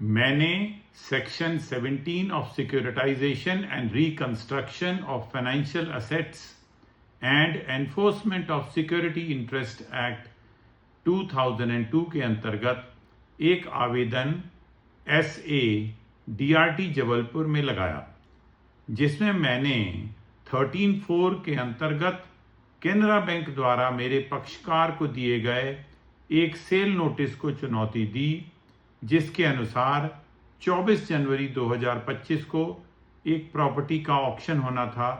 मैंने section 17 of securitisation and reconstruction of financial assets and enforcement of security interest act 2002 के अंतर्गत एक आवेदन SA DRT जबलपुर में लगाया, जिसमें मैंने 13(4) के अंतर्गत केनरा बैंक द्वारा मेरे पक्षकार को दिए गए एक सेल नोटिस को चुनौती दी, जिसके अनुसार 24 जनवरी 2025 को एक प्रॉपर्टी का ऑक्शन होना था,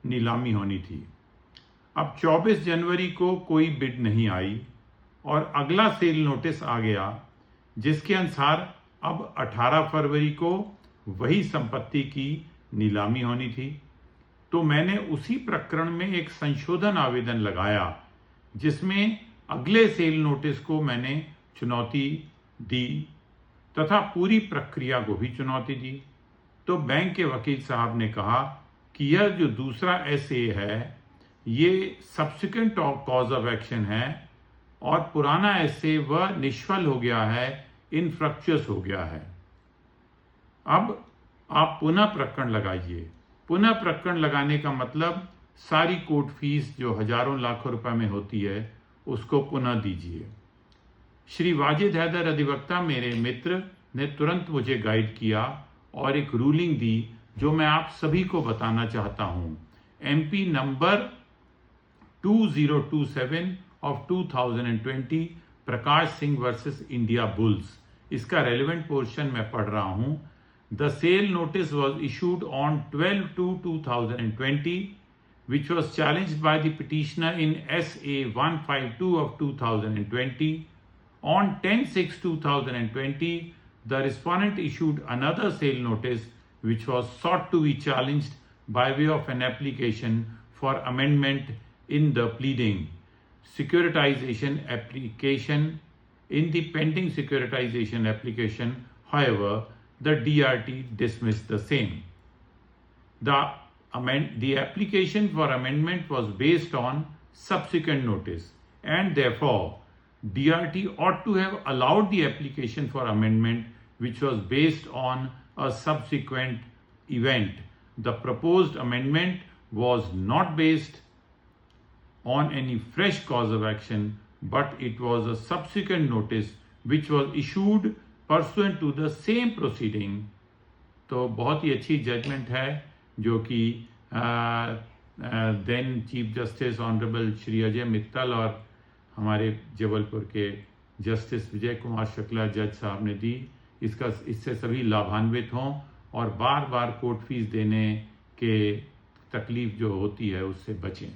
नीलामी होनी थी। अब 24 जनवरी को कोई बिड नहीं आई और अगला सेल नोटिस आ गया, जिसके अनुसार अब 18 फरवरी को वही संपत्ति की नीलामी होनी थी। तो मैंने उसी प्रकरण में एक संशोधन आवेदन लगाया, जिसमें अगले सेल नोटिस को मैंने चुनौती दी तथा पूरी प्रक्रिया को भी चुनौती दी। तो बैंक के वकील साहब ने कहा कि यह जो दूसरा SA है ये सब्सिक्वेंट कॉज ऑफ एक्शन है और पुराना SA वह निष्फल हो गया है, इनफ्रक्चुअस हो गया है। अब आप पुनः प्रकरण लगाइए। पुनः प्रकरण लगाने का मतलब सारी कोर्ट फीस जो हजारों लाखों रुपए में होती है उसको पुनः दीजिए। श्री वाजिद हैदर अधिवक्ता मेरे मित्र ने तुरंत मुझे गाइड किया और एक रूलिंग दी जो मैं आप सभी को बताना चाहता हूं। MP number 2027 of 2020 Prakash Singh versus India bulls, इसका रेलेवेंट पोर्शन मैं पढ़ रहा हूं। The sale notice was issued on 12/2/2020, which was challenged by the petitioner in SA 152 of 2020. On 10/6/2020, the respondent issued another sale notice, which was sought to be challenged by way of an application for amendment in the pleading securitization application. In the pending securitization application, however, the DRT dismissed the same. The application for amendment was based on subsequent notice, and therefore DRT ought to have allowed the application for amendment, which was based on a subsequent event. The proposed amendment was not based on any fresh cause of action, but it was a subsequent notice which was issued pursuant to the same proceeding. तो बहुत ही अच्छी judgement है जो कि then chief justice honourable Shri Ajay Mittal और हमारे जबलपुर के justice Vijay Kumar Shukla जज साहब ने दी। इससे सभी लाभान्वित हों और बार बार कोर्ट फीस देने के तकलीफ जो होती है उससे बचें।